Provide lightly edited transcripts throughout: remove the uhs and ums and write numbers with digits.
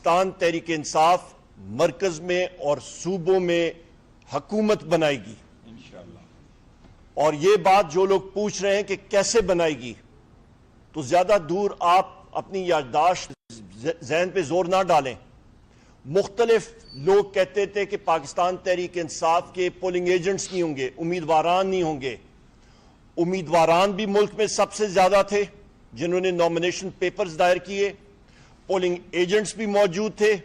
پاکستان تحریک انصاف مرکز میں اور صوبوں میں حکومت بنائے گی انشاءاللہ۔ اور یہ بات جو لوگ پوچھ رہے ہیں کہ کیسے بنائے گی، تو زیادہ دور آپ اپنی یادداشت ذہن پہ زور نہ ڈالیں۔ مختلف لوگ کہتے تھے کہ پاکستان تحریک انصاف کے پولنگ ایجنٹس نہیں ہوں گے، امیدواران نہیں ہوں گے۔ امیدواران بھی ملک میں سب سے زیادہ تھے جنہوں نے نامینیشن پیپرز دائر کیے، پولنگ ایجنٹس بھی موجود تھے،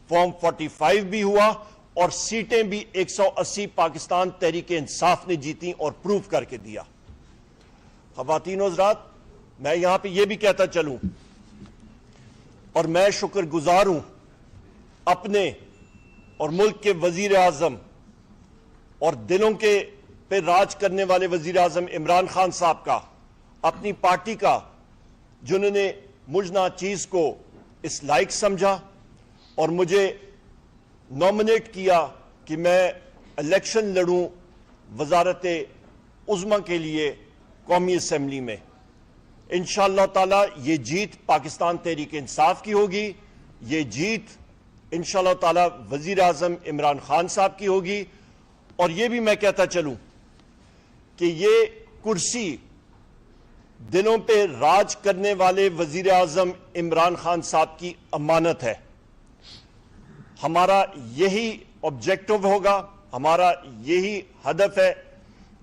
فارم 45 بھی ہوا، اور سیٹیں بھی 180 پاکستان تحریک انصاف نے جیتی اور پروف کر کے دیا۔ خواتین و حضرات، میں یہاں پہ یہ بھی کہتا چلوں، اور میں شکر گزار ہوں اپنے اور ملک کے وزیر اعظم اور دلوں کے پہ راج کرنے والے وزیر اعظم عمران خان صاحب کا، اپنی پارٹی کا، جنہوں نے مجھ ناچیز کو اس لائق سمجھا اور مجھے نومینیٹ کیا کہ میں الیکشن لڑوں وزارت عظمیٰ کے لیے قومی اسمبلی میں۔ انشاءاللہ تعالی یہ جیت پاکستان تحریک انصاف کی ہوگی، یہ جیت انشاءاللہ تعالی وزیر اعظم عمران خان صاحب کی ہوگی۔ اور یہ بھی میں کہتا چلوں کہ یہ کرسی دلوں پہ راج کرنے والے وزیر اعظم عمران خان صاحب کی امانت ہے۔ ہمارا یہی آبجیکٹو ہوگا، ہمارا یہی ہدف ہے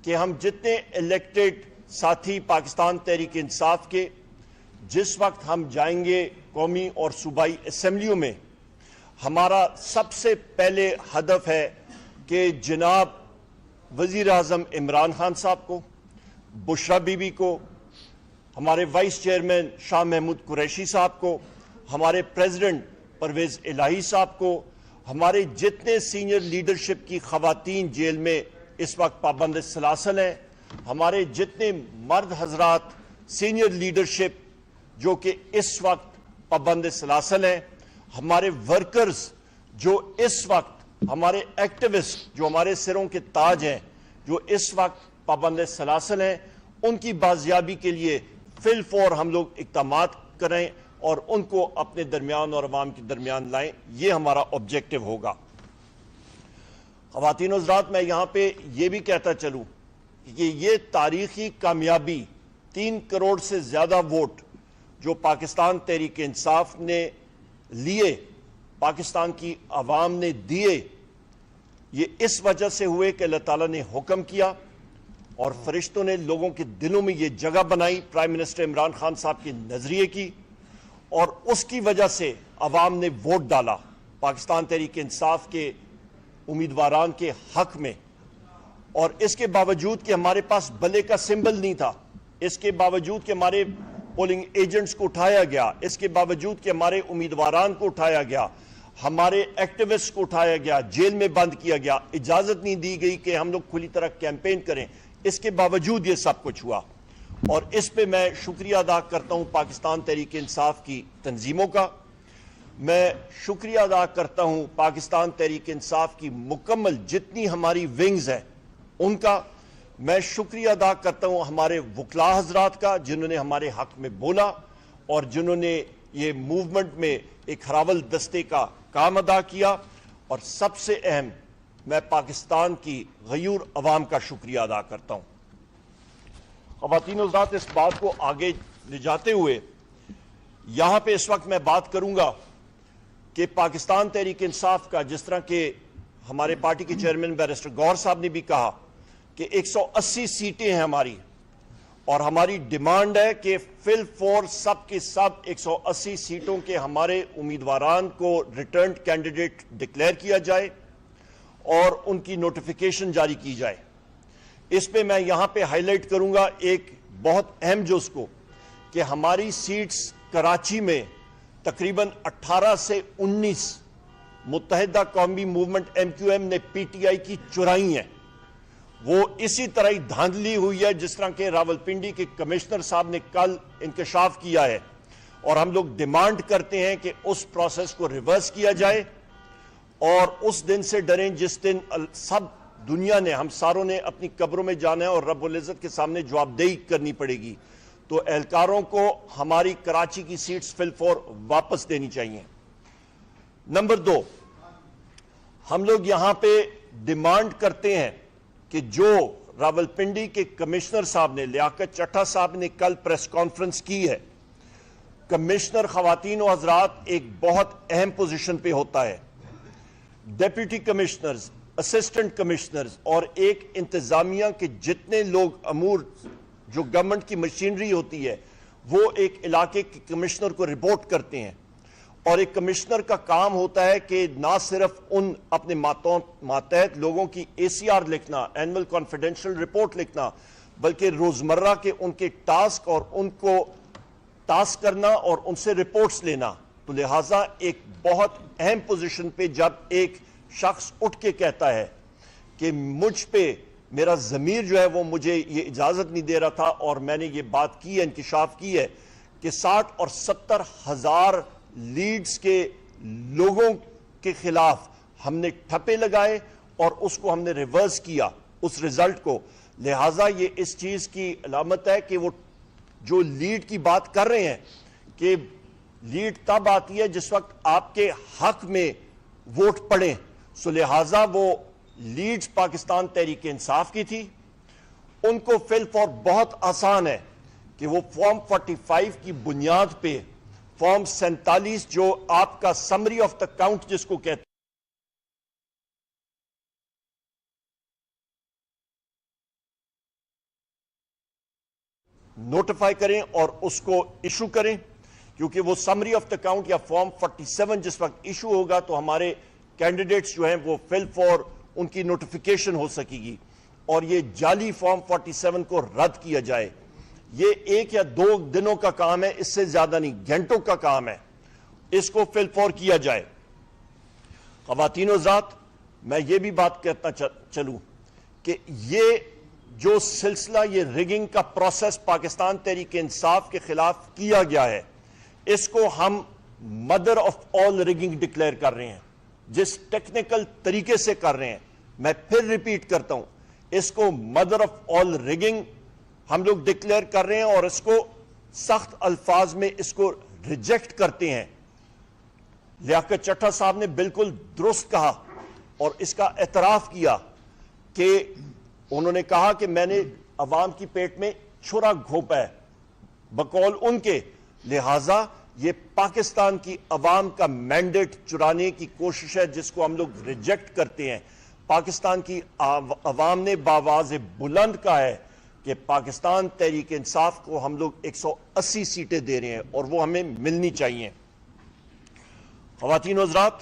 کہ ہم جتنے الیکٹڈ ساتھی پاکستان تحریک انصاف کے، جس وقت ہم جائیں گے قومی اور صوبائی اسمبلیوں میں، ہمارا سب سے پہلے ہدف ہے کہ جناب وزیر اعظم عمران خان صاحب کو، بشرا بی بی کو، ہمارے وائس چیئرمین شاہ محمود قریشی صاحب کو، ہمارے پریزیڈنٹ پرویز الہی صاحب کو، ہمارے جتنے سینئر لیڈرشپ کی خواتین جیل میں اس وقت پابند سلاسل ہیں، ہمارے جتنے مرد حضرات سینئر لیڈرشپ جو کہ اس وقت پابند سلاسل ہیں، ہمارے ورکرز جو اس وقت، ہمارے ایکٹیوسٹ جو ہمارے سروں کے تاج ہیں، جو اس وقت پابند سلاسل ہیں، ان کی بازیابی کے لیے فی الفور ہم لوگ اقدامات کریں اور ان کو اپنے درمیان اور عوام کے درمیان لائیں۔ یہ ہمارا آبجیکٹو ہوگا۔ خواتین و حضرات، میں یہاں پہ یہ بھی کہتا چلوں کہ یہ تاریخی کامیابی، 3 کروڑ سے زیادہ ووٹ جو پاکستان تحریک انصاف نے لیے، پاکستان کی عوام نے دیے، یہ اس وجہ سے ہوئے کہ اللہ تعالیٰ نے حکم کیا اور فرشتوں نے لوگوں کے دلوں میں یہ جگہ بنائی پرائم منسٹر عمران خان صاحب کے نظریے کی، اور اس کی وجہ سے عوام نے ووٹ ڈالا پاکستان تحریک انصاف کے امیدواران کے حق میں۔ اور اس کے باوجود کہ ہمارے پاس بلے کا سمبل نہیں تھا، اس کے باوجود کہ ہمارے پولنگ ایجنٹس کو اٹھایا گیا، اس کے باوجود کہ ہمارے امیدواران کو اٹھایا گیا، ہمارے ایکٹیوسٹ کو اٹھایا گیا، جیل میں بند کیا گیا، اجازت نہیں دی گئی کہ ہم لوگ کھلی طرح کیمپین کریں، اس کے باوجود یہ سب کچھ ہوا۔ اور اس پہ میں شکریہ ادا کرتا ہوں پاکستان تحریک انصاف کی تنظیموں کا، میں شکریہ ادا کرتا ہوں پاکستان تحریک انصاف کی مکمل جتنی ہماری ونگز ہیں ان کا، میں شکریہ ادا کرتا ہوں ہمارے وکلاء حضرات کا جنہوں نے ہمارے حق میں بولا اور جنہوں نے یہ موومنٹ میں ایک ہراول دستے کا کام ادا کیا، اور سب سے اہم میں پاکستان کی غیور عوام کا شکریہ ادا کرتا ہوں۔ خواتین و حضرات، اس بات کو آگے لے جاتے ہوئے یہاں پہ اس وقت میں بات کروں گا کہ پاکستان تحریک انصاف کا، جس طرح کہ ہمارے پارٹی کے چیئرمین بیرسٹر گوہر صاحب نے بھی کہا کہ 180 سیٹیں ہیں ہماری، اور ہماری ڈیمانڈ ہے کہ فی الفور سب کے سب 180 سیٹوں کے ہمارے امیدواران کو ریٹرنڈ کینڈیڈیٹ ڈکلیئر کیا جائے اور ان کی نوٹیفیکیشن جاری کی جائے۔ اس پہ میں یہاں پہ ہائی لائٹ کروں گا ایک بہت اہم جز کو، کہ ہماری سیٹس کراچی میں تقریباً 18 سے 19 متحدہ قومی موومنٹ MQM نے PTI کی چرائی ہیں۔ وہ اسی طرح ہی دھاندلی ہوئی ہے جس طرح کہ راولپنڈی کے کمشنر صاحب نے کل انکشاف کیا ہے، اور ہم لوگ ڈیمانڈ کرتے ہیں کہ اس پروسیس کو ریورس کیا جائے، اور اس دن سے ڈریں جس دن سب دنیا نے، ہم ساروں نے اپنی قبروں میں جانا ہے اور رب العزت کے سامنے جواب دہی کرنی پڑے گی۔ تو اہلکاروں کو ہماری کراچی کی سیٹس فی الفور واپس دینی چاہیے۔ نمبر 2، ہم لوگ یہاں پہ ڈیمانڈ کرتے ہیں کہ جو راولپنڈی کے کمشنر صاحب نے، لیاقت چٹھا صاحب نے کل پریس کانفرنس کی ہے، کمشنر خواتین و حضرات ایک بہت اہم پوزیشن پہ ہوتا ہے، ڈیپٹی کمشنرز، اسسٹنٹ کمشنرز اور ایک انتظامیہ کے جتنے لوگ امور جو گورنمنٹ کی مشینری ہوتی ہے وہ ایک علاقے کے کمشنر کو رپورٹ کرتے ہیں، اور ایک کمشنر کا کام ہوتا ہے کہ نہ صرف ان اپنے ماتحت لوگوں کی ACR لکھنا، اینول کانفیڈنشل رپورٹ لکھنا، بلکہ روزمرہ کے ان کے ٹاسک اور ان کو ٹاسک کرنا اور ان سے رپورٹس لینا۔ تو لہٰذا ایک بہت اہم پوزیشن پہ جب ایک شخص اٹھ کے کہتا ہے کہ مجھ پہ میرا ضمیر جو ہے وہ مجھے یہ اجازت نہیں دے رہا تھا، اور میں نے یہ بات کی ہے، انکشاف کی ہے کہ 60 اور 70 ہزار لیڈز کے لوگوں کے خلاف ہم نے ٹھپے لگائے اور اس کو ہم نے ریورس کیا اس رزلٹ کو، لہٰذا یہ اس چیز کی علامت ہے کہ وہ جو لیڈ کی بات کر رہے ہیں کہ لیڈ تب آتی ہے جس وقت آپ کے حق میں ووٹ پڑیں، سو لہٰذا وہ لیڈز پاکستان تحریک انصاف کی تھی۔ ان کو فل فور بہت آسان ہے کہ وہ فارم 45 کی بنیاد پہ فارم 47 جو آپ کا سمری آف دا کاؤنٹ جس کو کہتے ہیں نوٹیفائی کریں اور اس کو ایشو کریں، کیونکہ وہ سمری آف دا کاؤنٹ یا فارم 47 جس وقت ایشو ہوگا تو ہمارے کینڈیڈیٹس جو ہیں وہ فل فور ان کی نوٹیفیکیشن ہو سکے گی، اور یہ جعلی فارم 47 کو رد کیا جائے۔ یہ 1 یا 2 دنوں کا کام ہے، اس سے زیادہ نہیں، گھنٹوں کا کام ہے، اس کو فل فور کیا جائے۔ خواتین و حضرات، میں یہ بھی بات کہتا چلوں کہ یہ جو سلسلہ یہ ریگنگ کا پروسیس پاکستان تحریک انصاف کے خلاف کیا گیا ہے، اس کو ہم mother of all rigging declare کر رہے ہیں، جس ٹیکنیکل طریقے سے کر رہے ہیں۔ میں پھر ریپیٹ کرتا ہوں، اس کو مدر آف آل ریگنگ ہم لوگ ڈکلیئر کر رہے ہیں، اور اس کو سخت الفاظ میں اس کو ریجیکٹ کرتے ہیں۔ لیاقت چٹھا صاحب نے بالکل درست کہا اور اس کا اعتراف کیا کہ انہوں نے کہا کہ میں نے عوام کی پیٹ میں چھرا گھونپا ہے، بقول ان کے، لہٰذا یہ پاکستان کی عوام کا مینڈیٹ چرانے کی کوشش ہے جس کو ہم لوگ ریجیکٹ کرتے ہیں۔ پاکستان کی عوام نے بآواز بلند کہا ہے کہ پاکستان تحریک انصاف کو ہم لوگ 180 سیٹیں دے رہے ہیں اور وہ ہمیں ملنی چاہیے۔ خواتین و حضرات،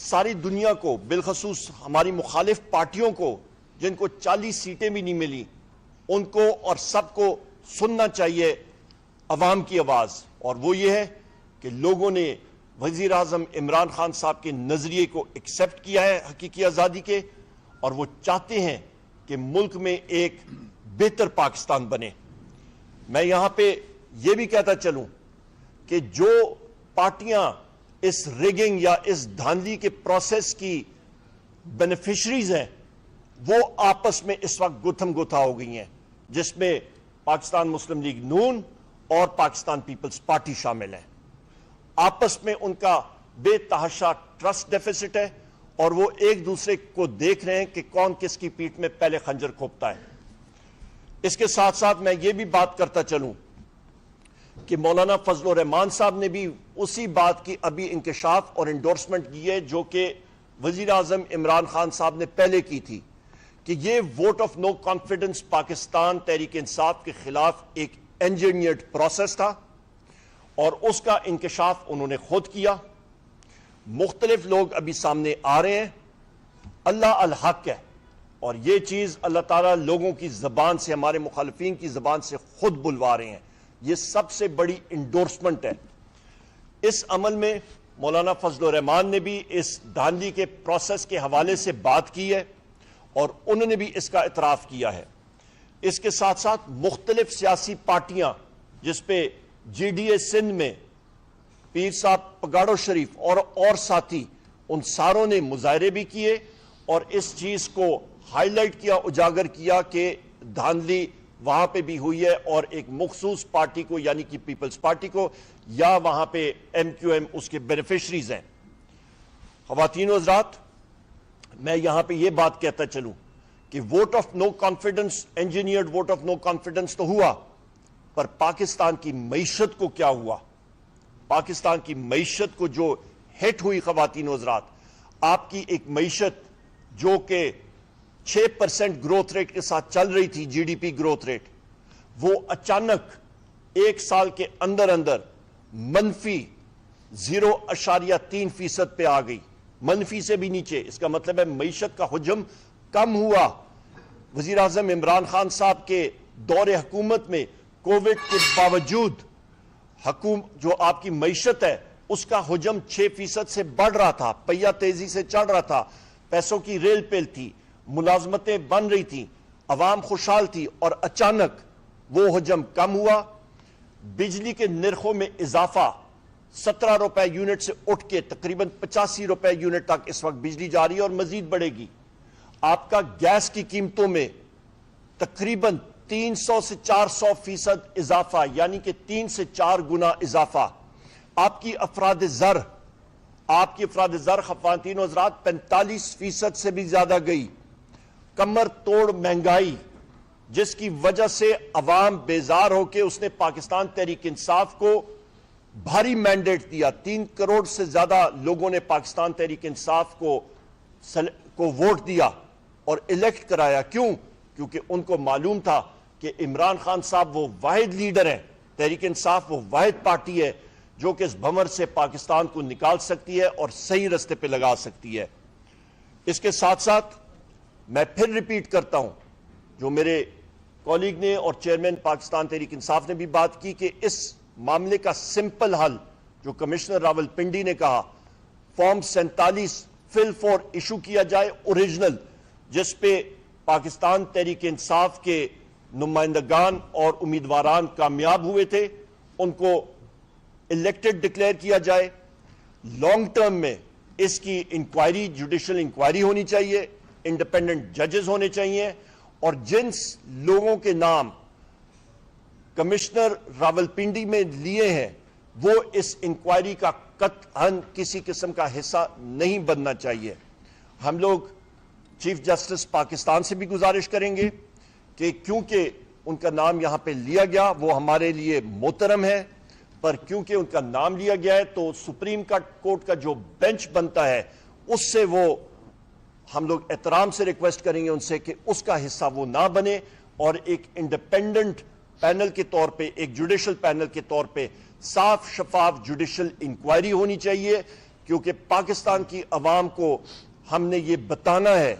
ساری دنیا کو، بالخصوص ہماری مخالف پارٹیوں کو جن کو 40 سیٹیں بھی نہیں ملی، ان کو اور سب کو سننا چاہیے عوام کی آواز، اور وہ یہ ہے کہ لوگوں نے وزیر اعظم عمران خان صاحب کے نظریے کو ایکسپٹ کیا ہے حقیقی آزادی کے، اور وہ چاہتے ہیں کہ ملک میں ایک بہتر پاکستان بنے۔ میں یہاں پہ یہ بھی کہتا چلوں کہ جو پارٹیاں اس ریگنگ یا اس دھاندلی کے پروسیس کی بینیفیشریز ہیں، وہ آپس میں اس وقت گتھم گتھا ہو گئی ہیں، جس میں پاکستان مسلم لیگ نون اور پاکستان پیپلز پارٹی شامل ہیں۔ آپس میں ان کا بے تحاشا ٹرسٹ ڈیفیسٹ ہے، اور وہ ایک دوسرے کو دیکھ رہے ہیں کہ کون کس کی پیٹھ میں پہلے خنجر کھوپتا ہے۔ اس کے ساتھ ساتھ میں یہ بھی بات کرتا چلوں کہ مولانا فضل الرحمان صاحب نے بھی اسی بات کی ابھی انکشاف اور انڈورسمنٹ کی ہے جو کہ وزیر اعظم عمران خان صاحب نے پہلے کی تھی، کہ یہ vote of no confidence Pakistan Tehreek Insaf کے خلاف ایک انجینئرڈ پروسیس تھا، اور اس کا انکشاف انہوں نے خود کیا۔ مختلف لوگ ابھی سامنے آ رہے ہیں، اللہ الحق ہے، اور یہ چیز اللہ تعالیٰ لوگوں کی زبان سے، ہمارے مخالفین کی زبان سے خود بلوا رہے ہیں۔ یہ سب سے بڑی انڈورسمنٹ ہے۔ اس عمل میں مولانا فضل الرحمان نے بھی اس دھاندلی کے پروسیس کے حوالے سے بات کی ہے، اور انہوں نے بھی اس کا اعتراف کیا ہے۔ اس کے ساتھ ساتھ مختلف سیاسی پارٹیاں، جس پہ جی ڈی اے سندھ میں پیر صاحب پگاڑو شریف اور ساتھی، ان ساروں نے مظاہرے بھی کیے اور اس چیز کو ہائی لائٹ کیا، اجاگر کیا کہ دھاندلی وہاں پہ بھی ہوئی ہے اور ایک مخصوص پارٹی کو یعنی کہ پیپلز پارٹی کو یا وہاں پہ ایم کیو ایم اس کے بینیفیشریز ہیں. خواتین و حضرات, میں یہاں پہ یہ بات کہتا چلوں کہ vote of no confidence, engineered vote of no confidence تو ہوا, پر پاکستان کی معیشت کو کیا ہوا؟ پاکستان کی معیشت کو جو ہٹ ہوئی خواتین و حضرات, آپ کی ایک معیشت جو کہ 6% گروتھ ریٹ کے ساتھ چل رہی تھی, G D P growth rate, وہ اچانک ایک سال کے اندر اندر منفی 0.3% پہ آ گئی, منفی سے بھی نیچے. اس کا مطلب ہے معیشت کا حجم کم ہوا. وزیر اعظم عمران خان صاحب کے دور حکومت میں کووڈ کے باوجود جو آپ کی معیشت ہے اس کا حجم 6% سے بڑھ رہا تھا, پہیہ تیزی سے چڑھ رہا تھا, پیسوں کی ریل پیل تھی, ملازمتیں بن رہی تھیں, عوام خوشحال تھی, اور اچانک وہ حجم کم ہوا. بجلی کے نرخوں میں اضافہ 17 روپے یونٹ سے اٹھ کے تقریباً 85 روپے یونٹ تک اس وقت بجلی جاری ہے اور مزید بڑھے گی. آپ کا گیس کی قیمتوں میں تقریباً 300 سے 400% اضافہ, یعنی کہ 3 سے 4 گنا اضافہ. آپ کی افراد زر خواتین و حضرات 45% سے بھی زیادہ گئی. کمر توڑ مہنگائی جس کی وجہ سے عوام بیزار ہو کے اس نے پاکستان تحریک انصاف کو بھاری مینڈیٹ دیا. 3 کروڑ سے زیادہ لوگوں نے پاکستان تحریک انصاف کو ووٹ دیا اور الیکٹ کرایا. کیوں؟ کیونکہ ان کو معلوم تھا کہ عمران خان صاحب وہ واحد لیڈر ہیں, تحریک انصاف وہ واحد پارٹی ہے جو کہ اس بھنور سے پاکستان کو نکال سکتی ہے اور صحیح رستے پہ لگا سکتی ہے. اس کے ساتھ ساتھ میں پھر ریپیٹ کرتا ہوں جو میرے کولیگ نے اور چیئرمین پاکستان تحریک انصاف نے بھی بات کی کہ اس معاملے کا سمپل حل جو کمشنر راول پنڈی نے کہا, فارم 47 فل 4 ایشو کیا جائے اوریجنل, جس پہ پاکستان تحریک انصاف کے نمائندگان اور امیدواران کامیاب ہوئے تھے, ان کو الیکٹڈ ڈکلیئر کیا جائے. لانگ ٹرم میں اس کی انکوائری, جوڈیشل انکوائری ہونی چاہیے, انڈیپینڈنٹ ججز ہونے چاہیے, اور جن لوگوں کے نام کمشنر راول پنڈی میں لیے ہیں وہ اس انکوائری کا قطعاً کسی قسم کا حصہ نہیں بننا چاہیے. ہم لوگ چیف جسٹس پاکستان سے بھی گزارش کریں گے کہ کیونکہ ان کا نام یہاں پہ لیا گیا وہ ہمارے لیے محترم ہے, پر کیونکہ ان کا نام لیا گیا ہے تو سپریم کورٹ کا جو بینچ بنتا ہے اس سے وہ ہم لوگ احترام سے ریکویسٹ کریں گے ان سے کہ اس کا حصہ وہ نہ بنے, اور ایک انڈیپینڈنٹ پینل کے طور پہ, ایک جوڈیشل پینل کے طور پہ صاف شفاف جوڈیشل انکوائری ہونی چاہیے. کیونکہ پاکستان کی عوام کو ہم نے یہ بتانا ہے,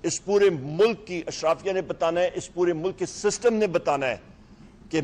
اس پورے ملک کی اشرافیہ نے بتانا ہے, اس پورے ملک کے سسٹم نے بتانا ہے کہ